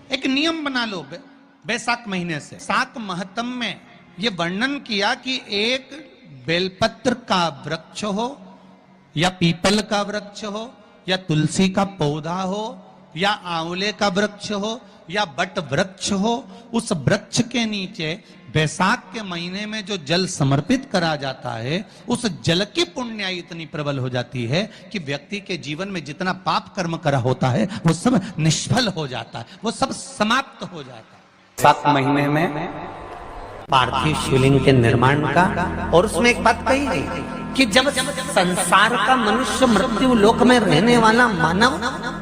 एक नियम बना लो बैसाख महीने से। बैसाख महत्म में ये वर्णन किया कि एक बेलपत्र का वृक्ष हो या पीपल का वृक्ष हो या तुलसी का पौधा हो या आंवले का वृक्ष हो या बट वृक्ष हो, उस वृक्ष के नीचे बैसाख के महीने में जो जल समर्पित करा जाता है, उस जल की पुण्याई इतनी प्रबल हो जाती है कि व्यक्ति के जीवन में जितना पाप कर्म करा होता है वो सब निष्फल हो जाता है, वो सब समाप्त हो जाता है। बैसाख महीने में पार्थिव शिवलिंग के निर्माण का, और उसमें एक बात कही गई कि जब संसार का मनुष्य मृत्यु लोक में रहने वाला मानव,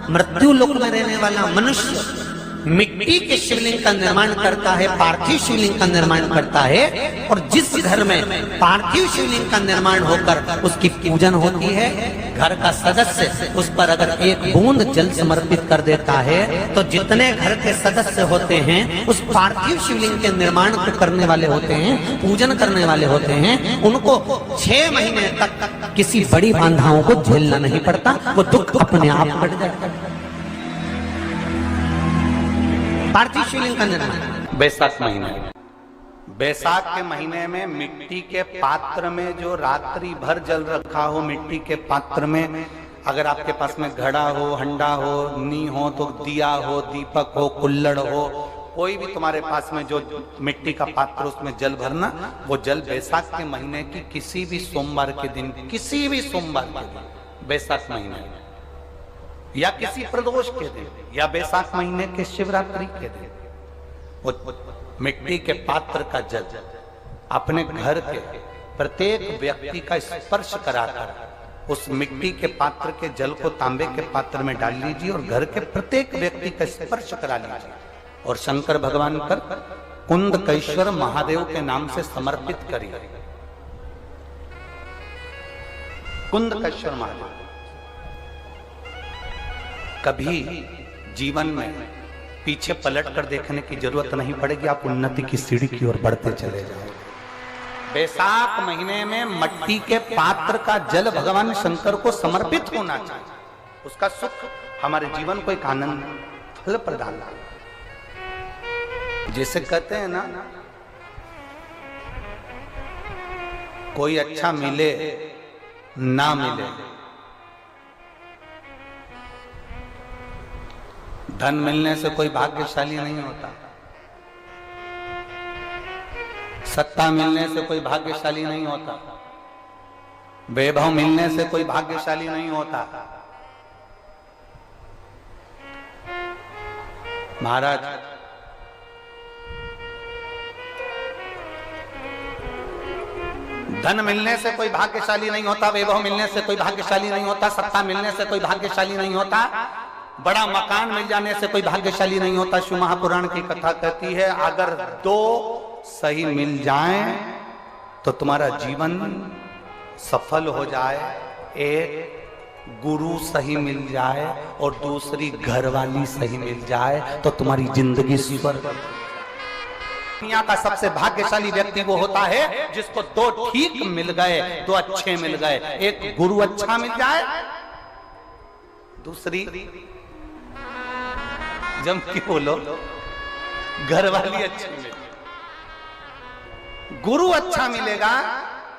मृत्यु लोक में रहने वाला मनुष्य मिट्टी के शिवलिंग का निर्माण करता है, पार्थिव शिवलिंग का निर्माण करता है, और जिस घर में पार्थिव शिवलिंग का निर्माण होकर उसकी पूजन होती है, घर का सदस्य उस पर अगर एक बूंद जल समर्पित कर देता है तो जितने घर के सदस्य होते हैं उस पार्थिव शिवलिंग के निर्माण को करने वाले होते हैं, पूजन करने वाले होते हैं, उनको 6 महीने तक किसी बड़ी बाधाओं को झेलना नहीं पड़ता, वो दुख अपने आप कट जाता है। पार्थिव शिवलिंग का निर्माण बैसाख महीने, बैसाख के महीने में मिट्टी के पात्र में जो रात्रि भर जल रखा हो, मिट्टी के पात्र में, अगर आपके पास में घड़ा हो, हंडा हो, नी हो, तो दिया हो, दीपक हो, कुल्लड़ हो, कोई भी तुम्हारे पास में जो मिट्टी का पात्र, उसमें जल भरना। वो जल बैसाख के महीने की किसी भी सोमवार के दिन, किसी भी सोमवार के दिन, बैसाख महीने या किसी प्रदोष के दिन या बैसाख महीने के शिवरात्रि के दिन, वो मिट्टी के पात्र का जल अपने घर के प्रत्येक व्यक्ति का स्पर्श कराकर उस मिट्टी के पात्र के जल को तांबे के पात्र में डाल लीजिए और घर के प्रत्येक व्यक्ति का स्पर्श करा लीजिए और शंकर भगवान पर कुंदकेश्वर महादेव के नाम से समर्पित करिए। कुंदकेश्वर महादेव। कभी जीवन में पीछे पलट कर देखने की जरूरत नहीं पड़ेगी, आप उन्नति की सीढ़ी की ओर बढ़ते चले जाओगे। बैसाख महीने में मिट्टी के पात्र का जल भगवान शंकर को समर्पित होना चाहिए, उसका सुख हमारे जीवन को एक आनंद फल प्रदान। जैसे कहते हैं ना, कोई अच्छा मिले ना मिले, धन मिलने से कोई भाग्यशाली नहीं होता, सत्ता मिलने से कोई भाग्यशाली नहीं होता, वैभव मिलने से कोई भाग्यशाली नहीं होता। महाराज, धन मिलने से कोई भाग्यशाली नहीं होता, वैभव मिलने से कोई भाग्यशाली नहीं होता, सत्ता मिलने से कोई भाग्यशाली नहीं होता, बड़ा मकान मिल जाने से कोई भाग्यशाली नहीं होता। शिव महापुराण की कथा कहती है, अगर 2 सही मिल जाएं तो तुम्हारा जीवन सफल हो जाए, एक गुरु सही मिल जाए और दूसरी घरवाली सही मिल जाए तो तुम्हारी जिंदगी स्वर्ग। दुनिया का सबसे भाग्यशाली व्यक्ति वो होता है जिसको 2 ठीक मिल गए, 2 अच्छे मिल गए, एक गुरु अच्छा मिल जाए, दूसरी जम की बोलो घरवाली अच्छी मिले। गुरु अच्छा मिलेगा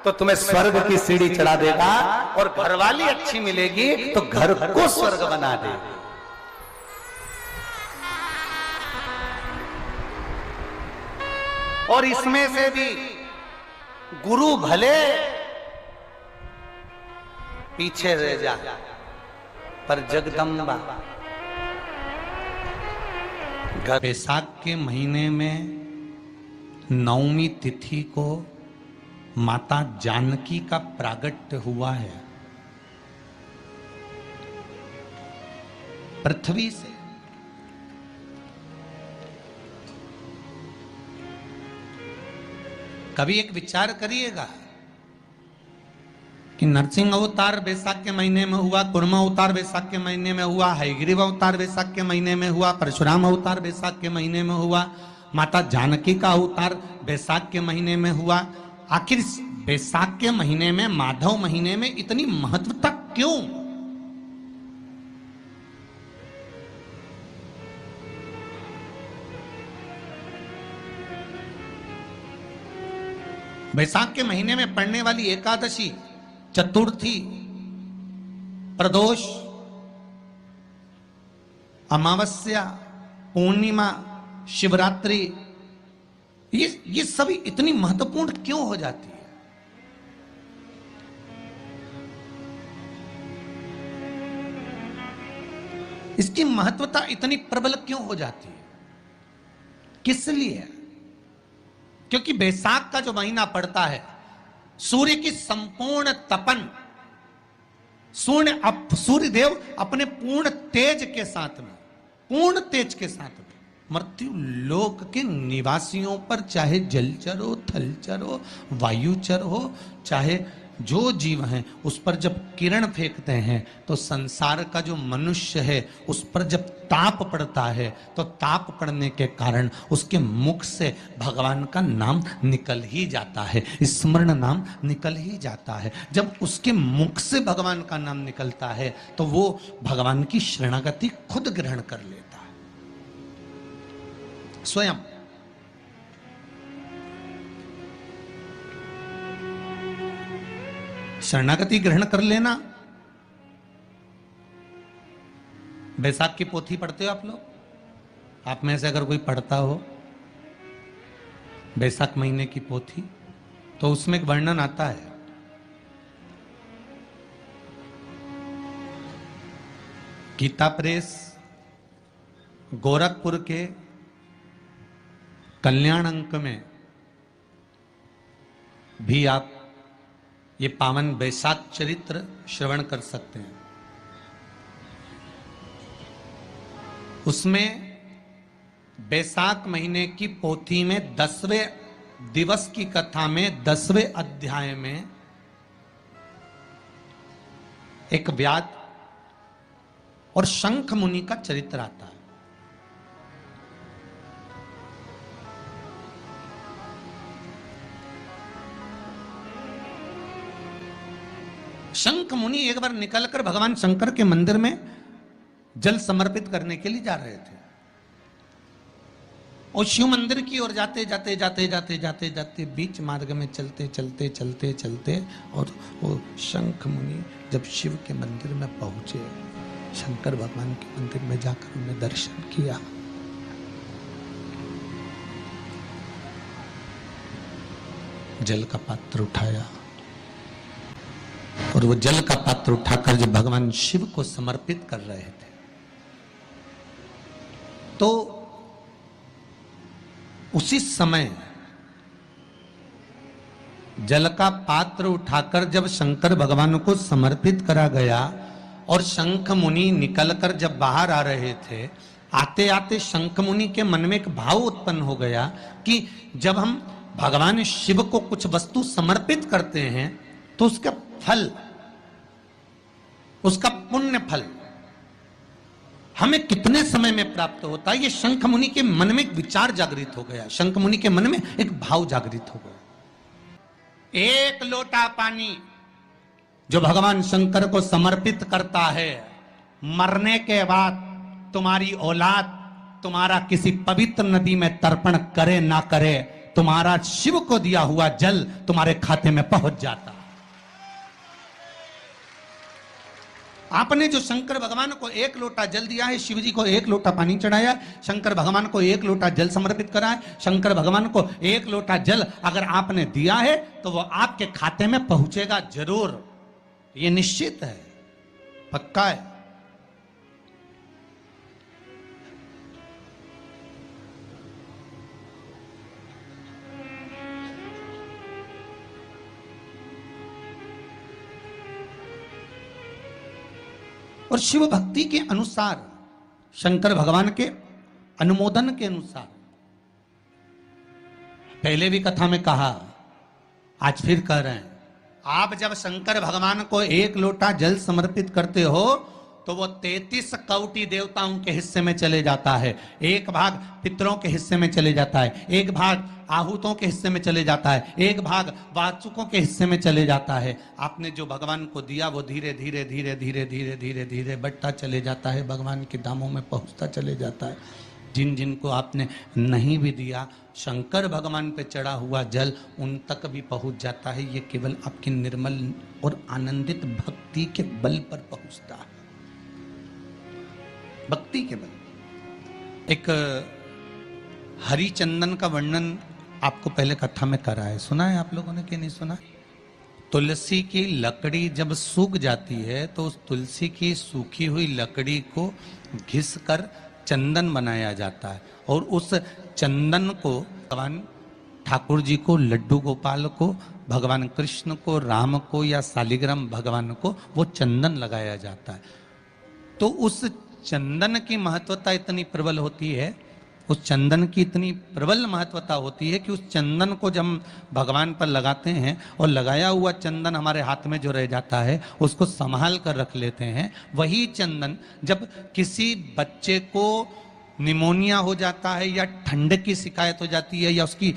तो तुम्हें स्वर्ग की सीढ़ी चढ़ा देगा और घरवाली अच्छी मिलेगी तो घर को स्वर्ग बना देगी। और इसमें से भी गुरु भले पीछे रह जा, पर जगदम्बा। बैसाख के महीने में नवमी तिथि को माता जानकी का प्रागट्य हुआ है पृथ्वी से। कभी एक विचार करिएगा कि नरसिंह अवतार बैसाख के महीने में हुआ, कुर्म अवतार बैसाख के महीने में हुआ, हयग्रीव अवतार बैसाख के महीने में हुआ, परशुराम अवतार बैसाख के महीने में हुआ, माता जानकी का अवतार बैसाख के महीने में हुआ। आखिर बैसाख के महीने में, माधव महीने में इतनी महत्वता क्यों? बैसाख के महीने में पड़ने वाली एकादशी, चतुर्थी, प्रदोष, अमावस्या, पूर्णिमा, शिवरात्रि, ये सभी इतनी महत्वपूर्ण क्यों हो जाती है? इसकी महत्वता इतनी प्रबल क्यों हो जाती है? किस लिए? क्योंकि बैसाख का जो महीना पड़ता है, सूर्य की संपूर्ण तपन, सूर्य देव अपने पूर्ण तेज के साथ में, पूर्ण तेज के साथ में मृत्यु लोक के निवासियों पर, चाहे जलचर हो, थलचर हो, वायुचर हो, चाहे जो जीव हैं, उस पर जब किरण फेंकते हैं तो संसार का जो मनुष्य है उस पर जब ताप पड़ता है तो ताप पड़ने के कारण उसके मुख से भगवान का नाम निकल ही जाता है, स्मरण नाम निकल ही जाता है। जब उसके मुख से भगवान का नाम निकलता है तो वो भगवान की शरणागति खुद ग्रहण कर लेता है स्वयं। शरणागति ग्रहण कर लेना। बैसाख की पोथी पढ़ते हो आप लोग? आप में से अगर कोई पढ़ता हो बैसाख महीने की पोथी, तो उसमें एक वर्णन आता है, गीता प्रेस गोरखपुर के कल्याण अंक में भी आप ये पावन बैसाख चरित्र श्रवण कर सकते हैं। उसमें बैसाख महीने की पोथी में 10वें दिवस की कथा में 10वें अध्याय में एक व्याध और शंख मुनि का चरित्र आता है। शंख मुनि एक बार निकलकर भगवान शंकर के मंदिर में जल समर्पित करने के लिए जा रहे थे और शिव मंदिर की ओर जाते जाते जाते जाते जाते जाते बीच मार्ग में चलते चलते चलते चलते और वो शंख मुनि जब शिव के मंदिर में पहुंचे, शंकर भगवान के मंदिर में जाकर उन्हें दर्शन किया, जल का पात्र उठाया और वो जल का पात्र उठाकर जब भगवान शिव को समर्पित कर रहे थे तो उसी समय जल का पात्र उठाकर जब शंकर भगवान को समर्पित करा गया और शंख मुनि निकलकर जब बाहर आ रहे थे, आते आते शंख मुनि के मन में एक भाव उत्पन्न हो गया कि जब हम भगवान शिव को कुछ वस्तु समर्पित करते हैं तो उसका फल, उसका पुण्य फल हमें कितने समय में प्राप्त होता है। ये शंख मुनि के मन में एक विचार जागृत हो गया, शंख मुनि के मन में एक भाव जागृत हो गया। एक लोटा पानी जो भगवान शंकर को समर्पित करता है, मरने के बाद तुम्हारी औलाद तुम्हारा किसी पवित्र नदी में तर्पण करे ना करे, तुम्हारा शिव को दिया हुआ जल तुम्हारे खाते में पहुंच जाता। आपने जो शंकर भगवान को एक लोटा जल दिया है, शिव जी को एक लोटा पानी चढ़ाया, शंकर भगवान को एक लोटा जल समर्पित करा है, शंकर भगवान को एक लोटा जल अगर आपने दिया है तो वो आपके खाते में पहुंचेगा जरूर, ये निश्चित है, पक्का है। और शिव भक्ति के अनुसार, शंकर भगवान के अनुमोदन के अनुसार, पहले भी कथा में कहा, आज फिर कह रहे हैं, आप जब शंकर भगवान को एक लोटा जल समर्पित करते हो तो वो 33 कौटि देवताओं के हिस्से में चले जाता है, एक भाग पितरों के हिस्से में चले जाता है, एक भाग आहूतों के हिस्से में चले जाता है, एक भाग वाचुकों के हिस्से में चले जाता है। आपने जो भगवान को दिया वो धीरे धीरे धीरे धीरे धीरे धीरे धीरे बढ़ता चले जाता है, भगवान के धामों में पहुंचता चले जाता है। जिन जिनको आपने नहीं भी दिया, शंकर भगवान पे चढ़ा हुआ जल उन तक भी पहुंच जाता है। ये केवल आपकी निर्मल और आनंदित भक्ति के बल पर पहुंचता है, भक्ति के बल। एक हरिचंदन का वर्णन आपको पहले कथा में करा है, सुना है आप लोगों ने कि नहीं सुना? तुलसी की लकड़ी जब सूख जाती है तो उस तुलसी की सूखी हुई लकड़ी को घिस कर चंदन बनाया जाता है, और उस चंदन को भगवान ठाकुर जी को, लड्डू गोपाल को, भगवान कृष्ण को, राम को या शालिग्राम भगवान को वो चंदन लगाया जाता है। तो उस चंदन की महत्वता इतनी प्रबल होती है, उस चंदन की इतनी प्रबल महत्वता होती है कि उस चंदन को जब भगवान पर लगाते हैं और लगाया हुआ चंदन हमारे हाथ में जो रह जाता है उसको संभाल कर रख लेते हैं। वही चंदन जब किसी बच्चे को निमोनिया हो जाता है या ठंड की शिकायत हो जाती है या उसकी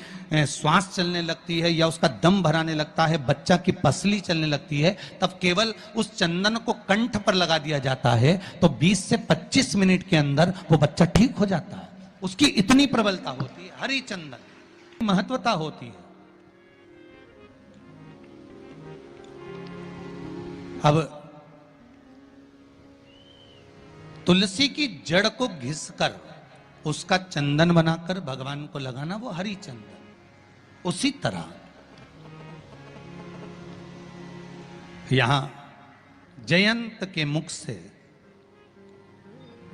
श्वास चलने लगती है या उसका दम भराने लगता है, बच्चा की पसली चलने लगती है, तब केवल उस चंदन को कंठ पर लगा दिया जाता है तो 20 से 25 मिनट के अंदर वो बच्चा ठीक हो जाता है। उसकी इतनी प्रबलता होती है, हरिचंदन महत्वता होती है। अब तुलसी की जड़ को घिसकर उसका चंदन बनाकर भगवान को लगाना, वो हरिचंदन। उसी तरह यहां जयंत के मुख से,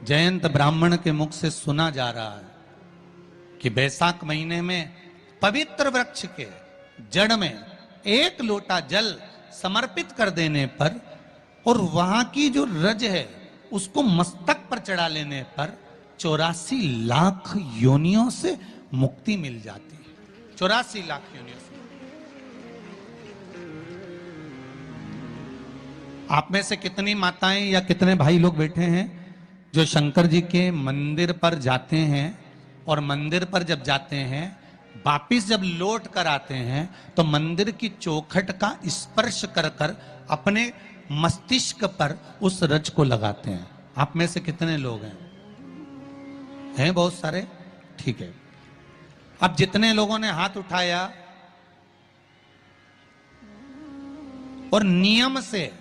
जयंत ब्राह्मण के मुख से सुना जा रहा है कि बैसाख महीने में पवित्र वृक्ष के जड़ में एक लोटा जल समर्पित कर देने पर और वहां की जो रज है उसको मस्तक पर चढ़ा लेने पर 84 लाख योनियों से मुक्ति मिल जाती है। 84 लाख योनियों से। आप में से कितनी माताएं या कितने भाई लोग बैठे हैं जो शंकर जी के मंदिर पर जाते हैं और मंदिर पर जब जाते हैं वापिस जब लौट कर आते हैं तो मंदिर की चौखट का स्पर्श कर कर अपने मस्तिष्क पर उस रज को लगाते हैं? आप में से कितने लोग हैं? हैं बहुत सारे, ठीक है। अब जितने लोगों ने हाथ उठाया और नियम से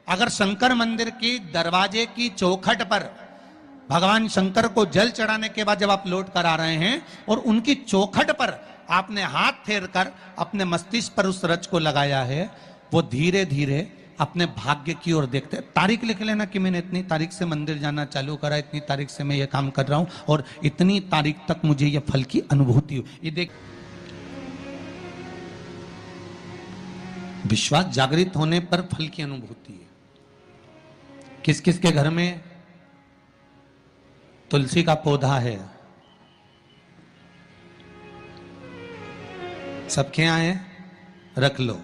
अगर शंकर मंदिर की दरवाजे की चौखट पर भगवान शंकर को जल चढ़ाने के बाद जब आप लौट कर आ रहे हैं और उनकी चौखट पर आपने हाथ फेर कर अपने मस्तिष्क पर उस रज को लगाया है, वो धीरे धीरे अपने भाग्य की ओर देखते हैं। तारीख लिख लेना कि मैंने इतनी तारीख से मंदिर जाना चालू करा, इतनी तारीख से मैं ये काम कर रहा हूं और इतनी तारीख तक मुझे ये फल की अनुभूति हुई। ये देख, विश्वास जागृत होने पर फल की अनुभूति है। किस किस के घर में तुलसी का पौधा है? सबके यहाँ है? रख लो।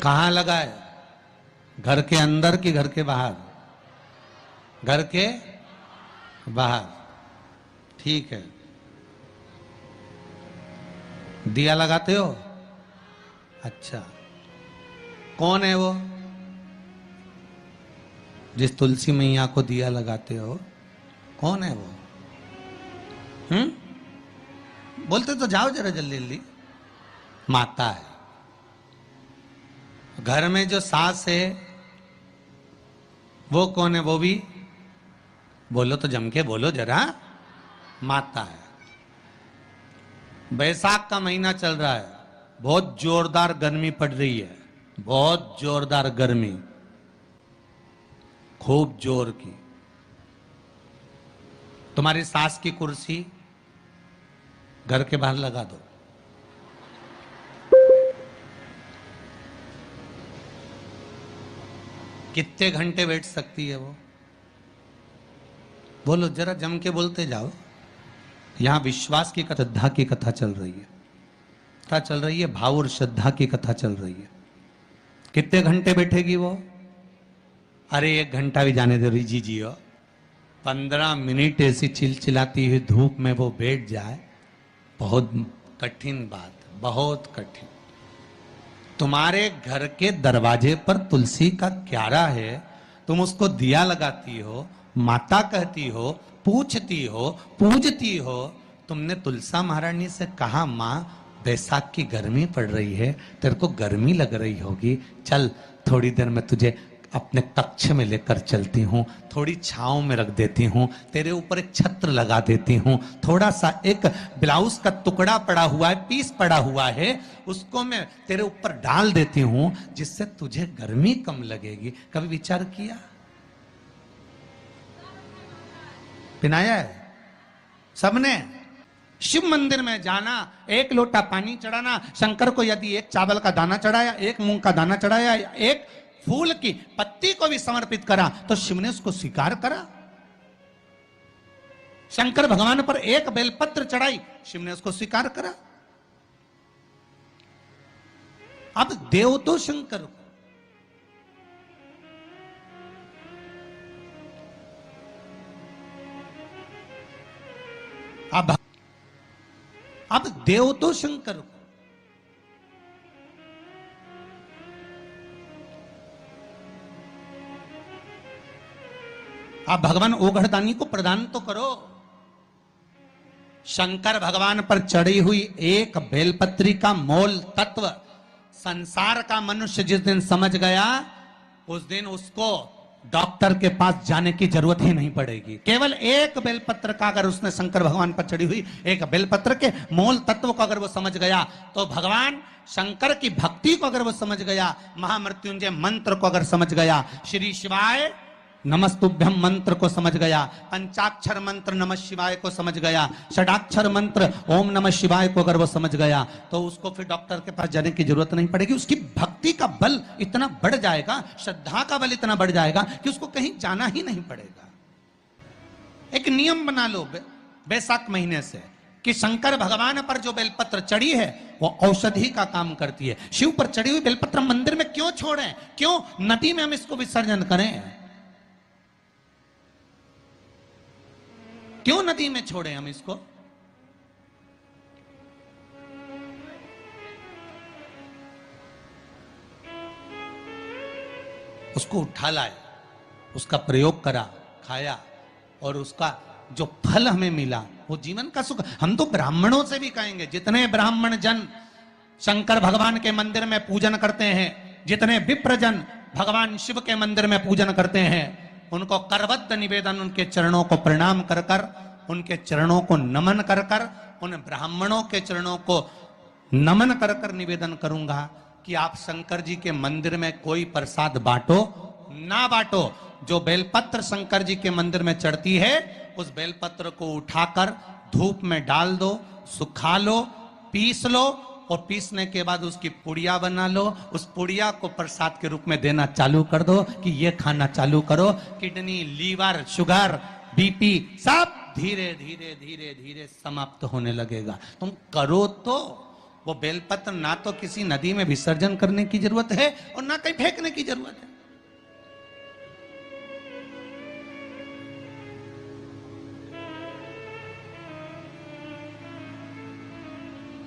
कहां लगा है? घर के अंदर कि घर के बाहर? घर के बाहर, ठीक है। दिया लगाते हो? अच्छा, कौन है वो जिस तुलसी मैया को दिया लगाते हो? कौन है वो? बोलते तो जाओ जरा जल्दी जल्दी। माता है। घर में जो सास है वो कौन है? वो भी बोलो तो जम के बोलो जरा। माता है। बैसाख का महीना चल रहा है, बहुत जोरदार गर्मी पड़ रही है, बहुत जोरदार गर्मी, खूब जोर की। तुम्हारी सास की कुर्सी घर के बाहर लगा दो। कितने घंटे बैठ सकती है वो? बोलो जरा, जम के बोलते जाओ। यहां विश्वास की कथा, श्रद्धा की कथा चल रही है, कथा चल रही है, भाव और श्रद्धा की कथा चल रही है। कितने घंटे बैठेगी वो? अरे 1 घंटा भी जाने दो रिजी जी हो। 15 मिनट ऐसी चिलचिलाती हुई धूप में वो बैठ जाए, बहुत कठिन बात, बहुत कठिन। तुम्हारे घर के दरवाजे पर तुलसी का क्यारा है, तुम उसको दिया लगाती हो, माता कहती हो, पूछती हो, पूजती हो। तुमने तुलसा महारानी से कहा, माँ बैसाख की गर्मी पड़ रही है, तेरे को गर्मी लग रही होगी, चल थोड़ी देर में तुझे अपने कक्ष में लेकर चलती हूँ, थोड़ी छांव में रख देती हूँ, तेरे ऊपर एक छत्र लगा देती हूँ, थोड़ा सा एक ब्लाउज का टुकड़ा पड़ा हुआ है, पीस पड़ा हुआ है, उसको मैं तेरे ऊपर डाल देती हूँ, जिससे तुझे गर्मी कम लगेगी। कभी विचार किया? पिनाया है सबने। शिव मंदिर में जाना, एक लोटा पानी चढ़ाना, शंकर को यदि एक चावल का दाना चढ़ाया, एक मूंग का दाना चढ़ाया, एक फूल की पत्ती को भी समर्पित करा, तो शिव ने उसको स्वीकार करा। शंकर भगवान पर एक बेलपत्र चढ़ाई, शिव ने उसको स्वीकार करा। अब देव तो शंकर, अब देव तो शंकर को, आप भगवान ओघड़दानी को प्रदान तो करो। शंकर भगवान पर चढ़ी हुई एक बेलपत्री का मोल तत्व संसार का मनुष्य जिस दिन समझ गया, उस दिन उसको डॉक्टर के पास जाने की जरूरत ही नहीं पड़ेगी। केवल एक बेलपत्र का अगर उसने शंकर भगवान पर चढ़ी हुई एक बेलपत्र के मोल तत्व को अगर वो समझ गया, तो भगवान शंकर की भक्ति को अगर वो समझ गया, महामृत्युंजय मंत्र को अगर समझ गया, श्री शिवाय नमस्तुभ्यम मंत्र को समझ गया, पंचाक्षर मंत्र नमः शिवाय को समझ गया, षडाक्षर मंत्र ओम नमः शिवाय को अगर वो समझ गया, तो उसको फिर डॉक्टर के पास जाने की जरूरत नहीं पड़ेगी। उसकी भक्ति का बल इतना बढ़ जाएगा, श्रद्धा का बल इतना बढ़ जाएगा कि उसको कहीं जाना ही नहीं पड़ेगा। एक नियम बना लो बैसाख महीने से कि शंकर भगवान पर जो बेलपत्र चढ़ी है वो औषधि का काम करती है। शिव पर चढ़ी हुई बेलपत्र मंदिर में क्यों छोड़ें? क्यों नदी में हम इसको विसर्जन करें? क्यों नदी में छोड़े हम इसको? उसको उठा लाए, उसका प्रयोग करा, खाया, और उसका जो फल हमें मिला वो जीवन का सुख। हम तो ब्राह्मणों से भी कहेंगे, जितने ब्राह्मण जन शंकर भगवान के मंदिर में पूजन करते हैं, जितने विप्र जन भगवान शिव के मंदिर में पूजन करते हैं, उनको करबद्ध निवेदन, उनके चरणों को प्रणाम कर कर, उनके चरणों को नमन कर कर, उन ब्राह्मणों के चरणों को नमन कर कर निवेदन करूंगा कि आप शंकर जी के मंदिर में कोई प्रसाद बांटो ना बांटो, जो बेलपत्र शंकर जी के मंदिर में चढ़ती है, उस बेलपत्र को उठाकर धूप में डाल दो, सुखा लो, पीस लो, और पीसने के बाद उसकी पुड़िया बना लो, उस पुड़िया को प्रसाद के रूप में देना चालू कर दो कि ये खाना चालू करो। किडनी, लीवर, शुगर, बीपी सब धीरे धीरे धीरे धीरे समाप्त होने लगेगा। तुम करो तो। वो बेलपत्र ना तो किसी नदी में विसर्जन करने की जरूरत है और ना कहीं फेंकने की जरूरत है।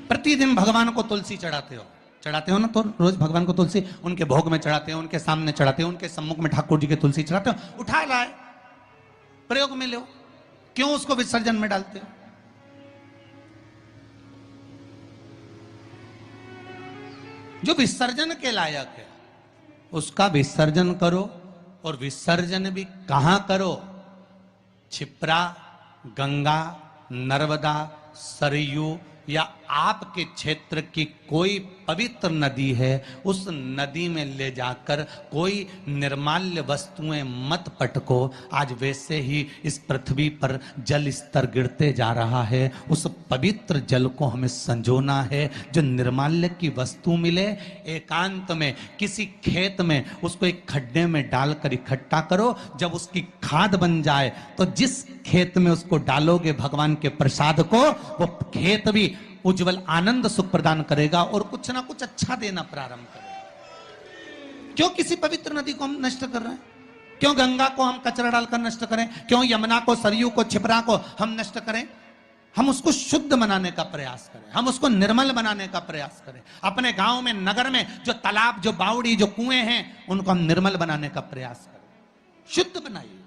प्रतिदिन भगवान को तुलसी चढ़ाते हो ना, तो रोज भगवान को तुलसी उनके भोग में चढ़ाते हो, उनके सामने चढ़ाते हो, उनके सम्मुख में ठाकुर जी के तुलसी चढ़ाते हो, उठा लाए, प्रयोग में लो, क्यों उसको विसर्जन में डालते हो? जो विसर्जन के लायक है उसका विसर्जन करो, और विसर्जन भी कहां करो? क्षिप्रा, गंगा, नर्मदा, सरयू या आपके क्षेत्र की कोई पवित्र नदी है, उस नदी में ले जाकर कोई निर्माल्य वस्तुएं मत पटको। आज वैसे ही इस पृथ्वी पर जल स्तर गिरते जा रहा है, उस पवित्र जल को हमें संजोना है। जो निर्माल्य की वस्तु मिले, एकांत में किसी खेत में उसको एक खड्डे में डालकर इकट्ठा करो। जब उसकी खाद बन जाए तो जिस खेत में उसको डालोगे भगवान के प्रसाद को, वो खेत भी उज्जवल आनंद सुख प्रदान करेगा और कुछ ना कुछ अच्छा देना प्रारंभ करेगा। क्यों किसी पवित्र नदी को हम नष्ट कर रहे हैं? क्यों गंगा को हम कचरा डालकर नष्ट करें? क्यों यमुना को, सरयू को, क्षिप्रा को हम नष्ट करें? हम उसको शुद्ध बनाने का प्रयास करें, हम उसको निर्मल बनाने का प्रयास करें। अपने गांव में, नगर में जो तालाब, जो बावड़ी, जो कुएं हैं, उनको हम निर्मल बनाने का प्रयास करें, शुद्ध बनाइए।